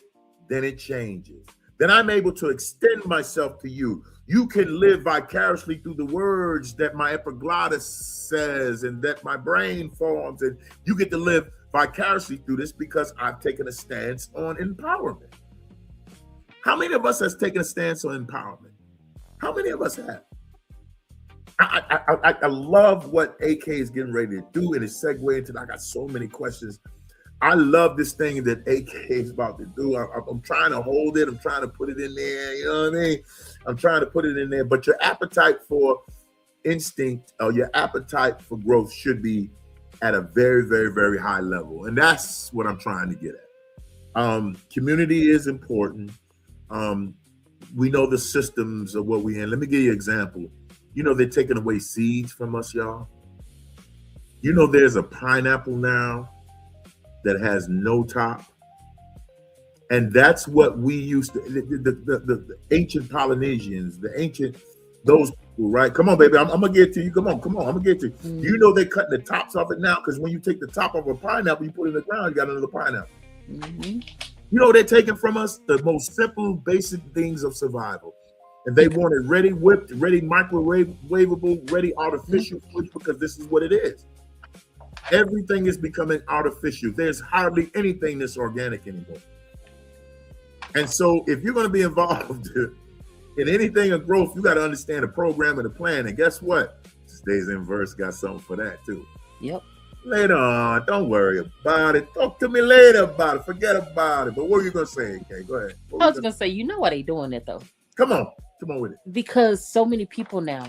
then it changes. Then I'm able to extend myself to you. You can live vicariously through the words that my epiglottis says and that my brain forms, and you get to live vicariously through this because I've taken a stance on empowerment. How many of us has taken a stance on empowerment? How many of us have? I love what AK is getting ready to do, and it's segue into, I got so many questions. I love this thing that AK is about to do. I'm trying to hold it. I'm trying to put it in there. You know what I mean? I'm trying to put it in there. But your appetite for instinct or your appetite for growth should be at a very, very, very high level. And that's what I'm trying to get at. Community is important. We know the systems of what we in. Let me give you an example. You know, they're taking away seeds from us, y'all. You know, there's a pineapple now that has no top. And that's what we used to, the ancient Polynesians, those people, right? Come on, baby, I'm gonna get to you. Come on, I'm gonna get to you. You know, they're cutting the tops off it now, because when you take the top of a pineapple, you put it in the ground, you got another pineapple. You know, they're taking from us the most simple, basic things of survival. And they want it ready whipped, ready microwavable, ready artificial food, because this is what it is. Everything is becoming artificial. There's hardly anything that's organic anymore. And so if you're going to be involved in anything of growth, you got to understand the program and the plan. And guess what? Today's in verse got something for that too. Yep. Later on, don't worry about it. Talk to me later about it. Forget about it. But what are you going to say? Okay, go ahead. I was going to say, you know why they doing it though? Come on with it. Because so many people now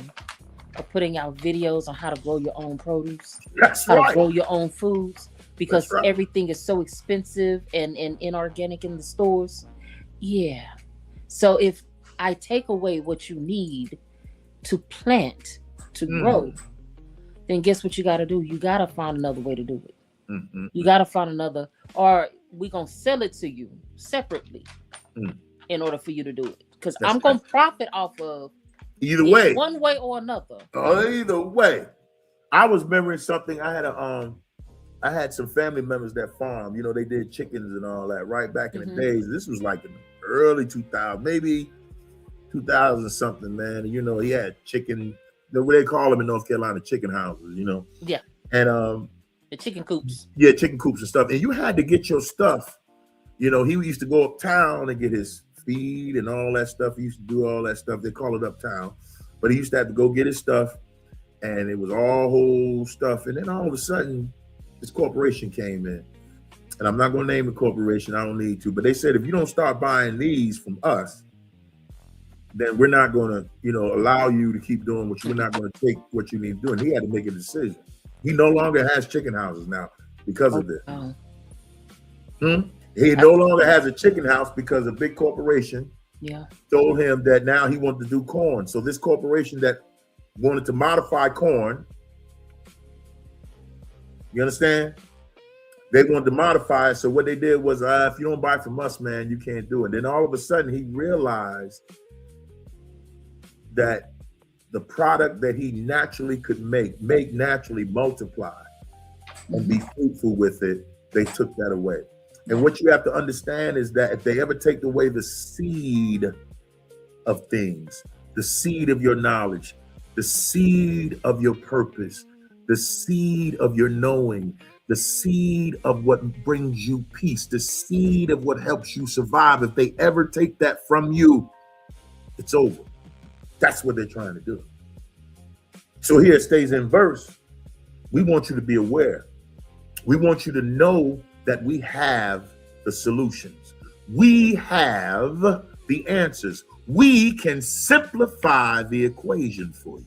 are putting out videos on how to grow your own produce, That's how right. to grow your own foods, because That's right. everything is so expensive and inorganic in the stores. Yeah. So if I take away what you need to plant, to grow, then guess what you got to do? You got to find another way to do it. You got to find another, or we going to sell it to you separately in order for you to do it. Because I'm going to profit off of either way, one way or another. Either way. I was remembering something. I had some family members that farm. You know, they did chickens and all that right back in the days. This was like in the early 2000s, maybe 2000 something, man. And, you know, he had chicken, the way they call them in North Carolina, chicken houses, you know. Yeah. And the chicken coops. Yeah, chicken coops and stuff. And you had to get your stuff. You know, he used to go uptown and get his feed and all that stuff. He used to do all that stuff. They call it uptown. But he used to have to go get his stuff. And it was all whole stuff. And then all of a sudden, this corporation came in. And I'm not going to name the corporation. I don't need to. But they said, if you don't start buying these from us, then we're not going to, you know, allow you to keep doing what we're not going to take what you need to do. And he had to make a decision. He no longer has chicken houses now because of this. He no longer has a chicken house because a big corporation told him that now he wanted to do corn. So this corporation that wanted to modify corn, you understand? They wanted to modify it. So what they did was, if you don't buy from us, man, you can't do it. Then all of a sudden he realized that the product that he naturally could make naturally, multiply and be fruitful with it, they took that away. And what you have to understand is that if they ever take away the seed of things, the seed of your knowledge, the seed of your purpose, the seed of your knowing, the seed of what brings you peace, the seed of what helps you survive, if they ever take that from you, it's over. That's what they're trying to do. So here it stays in verse. We want you to be aware. We want you to know that we have the solutions. We have the answers. We can simplify the equation for you.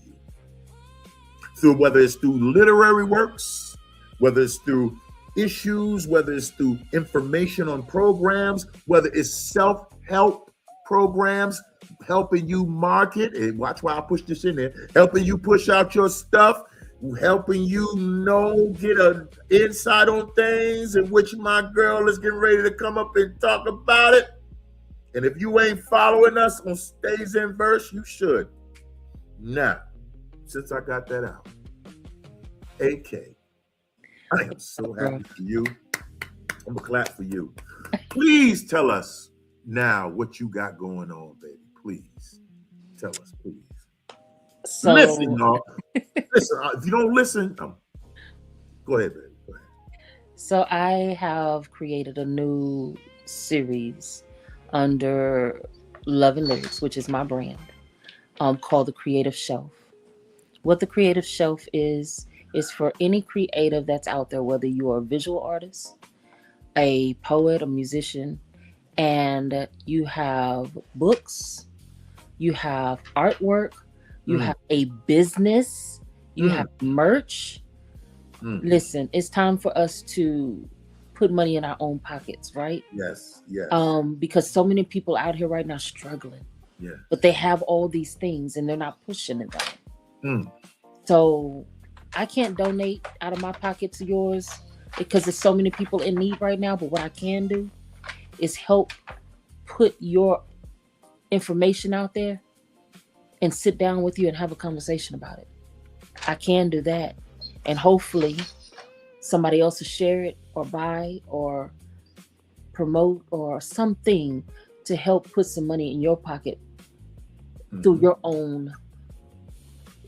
Through whether it's through literary works, whether it's through issues, whether it's through information on programs, whether it's self-help programs, helping you market, and watch why I push this in there, helping you push out your stuff, helping you get an insight on things, in which my girl is getting ready to come up and talk about it. And if you ain't following us on Stays in Verse, you should. Now, since I got that out, AK, I am so happy for you. I'm gonna clap for you. Please tell us now what you got going on, baby. Please tell us, please. So Listen, y'all. Listen. If you don't listen, go ahead, baby. Go ahead. So I have created a new series under Love and Lyrics, which is my brand, called the Creative Shelf. What the Creative Shelf is for any creative that's out there, whether you are a visual artist, a poet, a musician, and you have books, you have artwork, you have a business, you have merch. Listen, it's time for us to put money in our own pockets, right? Yes. Because so many people out here right now struggling. Yeah. But they have all these things and they're not pushing it down. Mm. So I can't donate out of my pocket to yours because there's so many people in need right now. But what I can do is help put your information out there and sit down with you and have a conversation about it. I can do that. And hopefully somebody else will share it or buy or promote or something to help put some money in your pocket through your own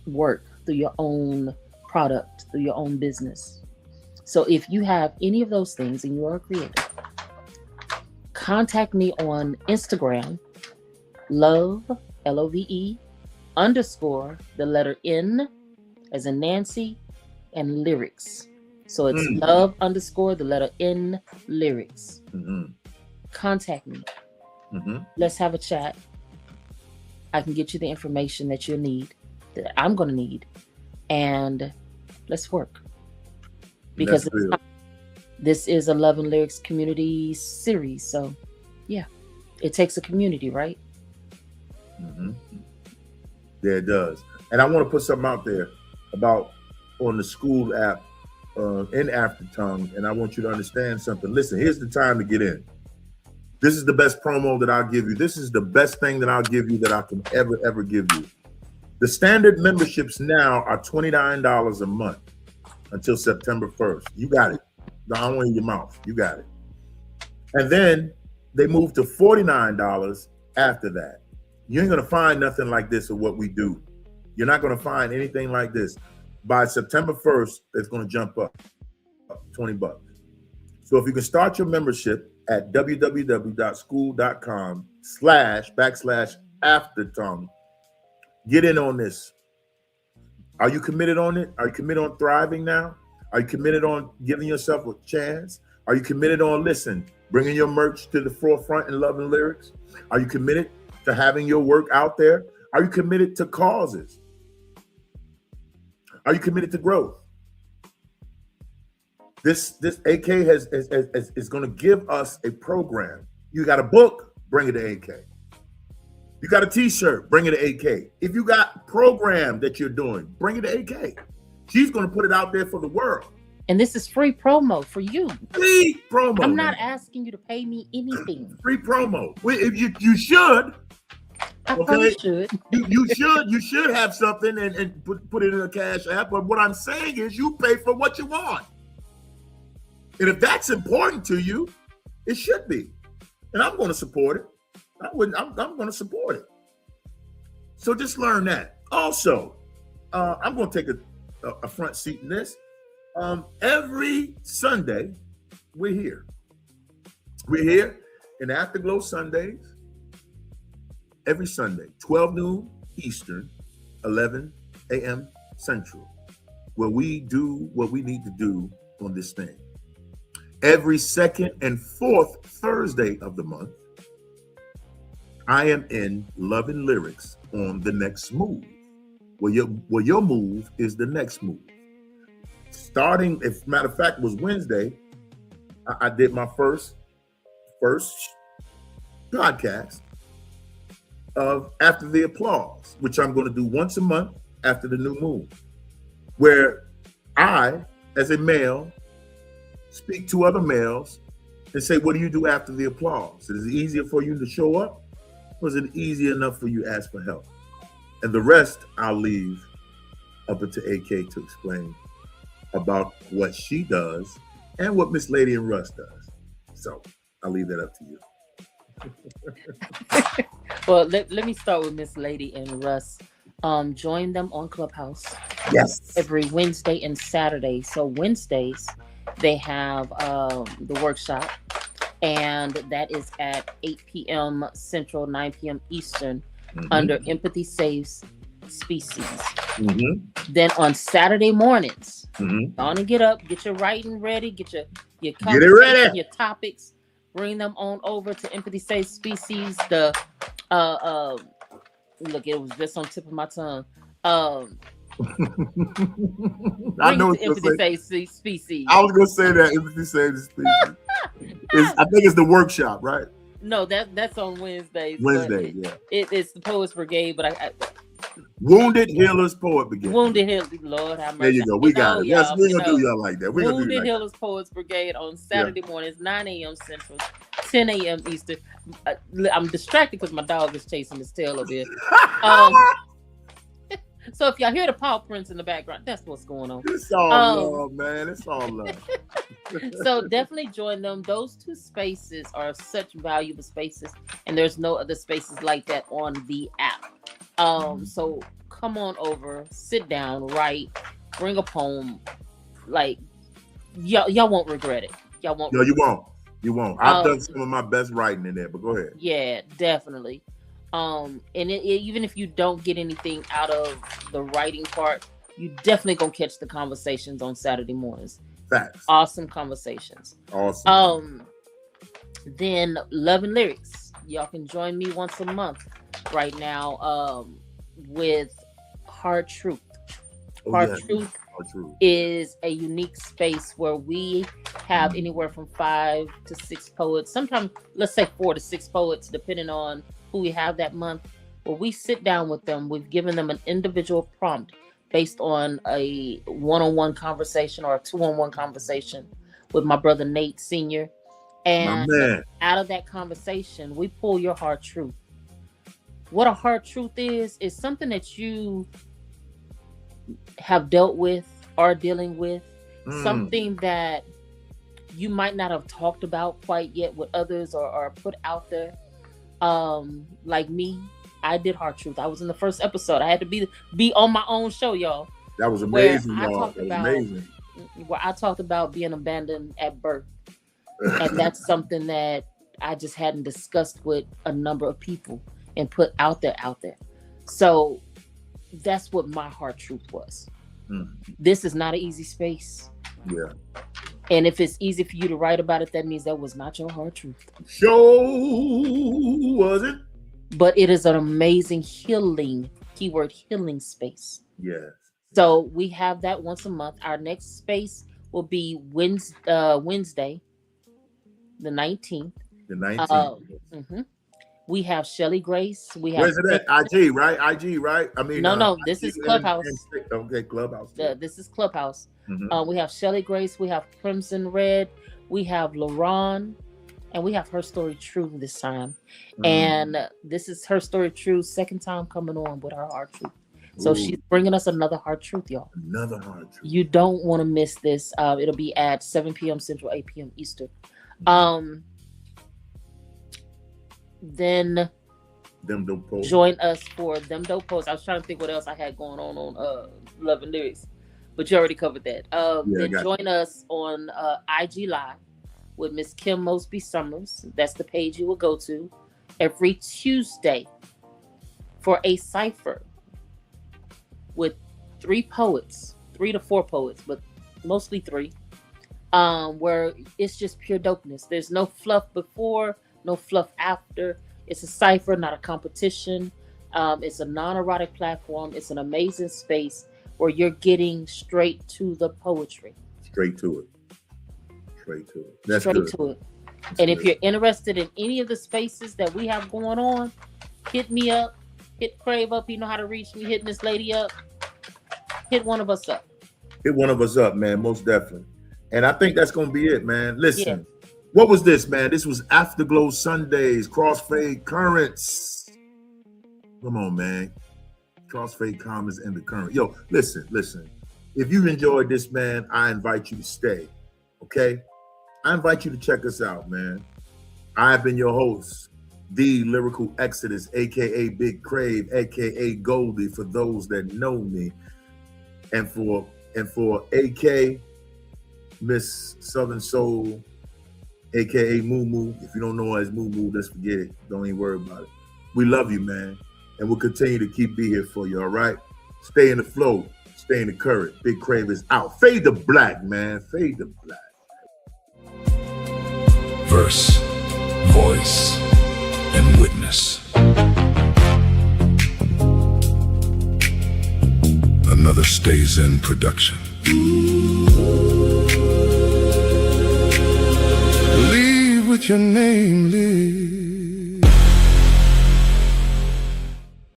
work, through your own product, through your own business. So if you have any of those things and you are a creator, contact me on Instagram, love, LOVE, _ the letter N as in Nancy and lyrics. So it's love _ the letter N lyrics. Contact me. Let's have a chat. I can get you the information that you'll need, that I'm going to need, and let's work. Because this is a Love and Lyrics community series. So yeah, it takes a community, right? Yeah, it does. And I want to put something out there about on the school app in Aftertongue, and I want you to understand something. Listen, here's the time to get in. This is the best promo that I'll give you. This is the best thing that I'll give you that I can ever give you. The standard memberships now are $29 a month until September 1st. You got it. I don't want it in your mouth. You got it. And then they move to $49 after that. You ain't going to find nothing like this of what we do. You're not going to find anything like this. By September 1st, it's going to jump up $20. So if you can start your membership at www.school.com//aftertongue, get in on this. Are you committed on it? Are you committed on thriving now? Are you committed on giving yourself a chance? Are you committed on, bringing your merch to the forefront in Love and Lyrics? Are you committed to having your work out there? Are you committed to causes? Are you committed to growth? This AK is going to give us a program. You got a book, bring it to AK. You got a t-shirt, bring it to AK. If you got a program that you're doing, bring it to AK. She's going to put it out there for the world. And this is free promo for you. Free promo. I'm not asking you to pay me anything. Free promo. If you should. I probably should. You should have something and put it in a cash app. But what I'm saying is you pay for what you want. And if that's important to you, It should be. And I'm going to support it. I'm going to support it. So just learn that. Also, I'm going to take a front seat in this. Every Sunday, we're here. We're here in Afterglow Sundays. Every Sunday, 12 noon Eastern, 11 a.m. Central, where we do what we need to do on this thing. Every second and fourth Thursday of the month, I am in Love and Lyrics on The Next Move, where your move is the next move. Starting, if matter of fact, was Wednesday, I did my first podcast of After the Applause, which I'm going to do once a month after the new moon, where I, as a male, speak to other males and say, what do you do after the applause? Is it easier for you to show up, or is it easy enough for you to ask for help? And the rest I'll leave up to AK to explain about what she does and what Miss Lady and Russ does. So I'll leave that up to you. Well, let me start with Miss Lady and Russ. Join them on Clubhouse. Yes. Every Wednesday and Saturday. So Wednesdays, they have the workshop, and that is at 8 p.m. Central, 9 p.m. Eastern, under Empathy Saves Species. Then on Saturday mornings, on and get up, get your writing ready, get your conversation, your topics, bring them on over to Empathy Saves Species. The look, it was just on the tip of my tongue. I know it's Empathy Saves Species. I was gonna say that Empathy Saves Species. I think it's the workshop, right? No, that's on Wednesdays. Wednesday, yeah. It's the Poets Brigade, but I Wounded Healers Poet Brigade. Wounded Healers, Lord have mercy. There you go. We got it. Yes, we're gonna do y'all like that. Wounded Healers Poets Brigade on Saturday mornings, 9 a.m. Central, 10 a.m. Eastern. I'm distracted because my dog is chasing his tail over here. So if y'all hear the paw prints in the background, that's what's going on. It's all love, man. It's all love. So definitely join them. Those two spaces are such valuable spaces, and there's no other spaces like that on the app. So come on over, sit down, write, bring a poem. Like y'all won't regret it. Y'all won't. No, you won't. You won't. I've done some of my best writing in there, but go ahead. Yeah, definitely. And even if you don't get anything out of the writing part, you definitely gonna catch the conversations on Saturday mornings. Facts. Awesome conversations. Awesome. Then Love and Lyrics. Y'all can join me once a month right now with Hard Truth. Hard Truth is a unique space where we have anywhere from 5 to 6 poets, sometimes let's say 4 to 6 poets, depending on who we have that month, where we sit down with them. We've given them an individual prompt based on a one-on-one conversation or a two-on-one conversation with my brother Nate Sr. And out of that conversation, we pull your hard truth. What a hard truth is something that you have dealt with, are dealing with, something that you might not have talked about quite yet with others or put out there. Like me, I did Hard Truth. I was in the first episode. I had to be on my own show, y'all. That was amazing, y'all. Where I talked about being abandoned at birth. And that's something that I just hadn't discussed with a number of people and put out there. So that's what my Hard Truth was. This is not an easy space. Yeah. And if it's easy for you to write about it, that means that was not your hard truth. Was it? But it is an amazing healing, keyword healing space. Yes. So we have that once a month. Our next space will be Wednesday, the 19th. The 19th. We have Shelly Grace. We have. Where's it at? IG, right? IG, right? I mean, no. This is Clubhouse. Okay, Clubhouse. This is Clubhouse. We have Shelly Grace. We have Crimson Red. We have LaRon, and we have Her Story True this time. And this is Her Story True, second time coming on with her hard truth. So she's bringing us another hard truth, y'all. Another hard truth. You don't want to miss this. It'll be at 7 p.m. Central, 8 p.m. Eastern. Then Them dope posts. join us for Them Dope Posts. I was trying to think what else I had going on Love and Lyrics, but you already covered that. Then join us on IG Live with Miss Kim Mosby Summers. That's the page you will go to every Tuesday for a cipher with 3 to 4 poets, but mostly 3. Where it's just pure dopeness. There's no fluff before, no fluff after. It's a cipher, not a competition. It's a non-erotic platform. It's an amazing space where you're getting straight to the poetry. Straight to it. That's straight good. to it. That's and good. if you're interested in any of the spaces that we have going on, hit me up. Hit Crave up. You know how to reach me. Hitting this lady up. Hit one of us up. Hit one of us up, man. Most definitely. And I think that's going to be it, man. Listen, what was this, man? This was Afterglow Sundays, Crossfade Currents. Come on, man. Crossfade Commons and the Current. Yo, listen. If you enjoyed this, man, I invite you to stay, okay? I invite you to check us out, man. I've been your host, the Lyrical Exodus, a.k.a. Big Crave, a.k.a. Goldie, for those that know me. And for A.K., Miss Southern Soul, aka Moo Moo. If you don't know her as Moo Moo, just forget it. Don't even worry about it. We love you, man. And we'll continue to be here for you, all right? Stay in the flow. Stay in the current. Big Crave is out. Fade to black, man. Fade to black. Verse, voice, and witness. Another Stays In production. Leave with your name, leave.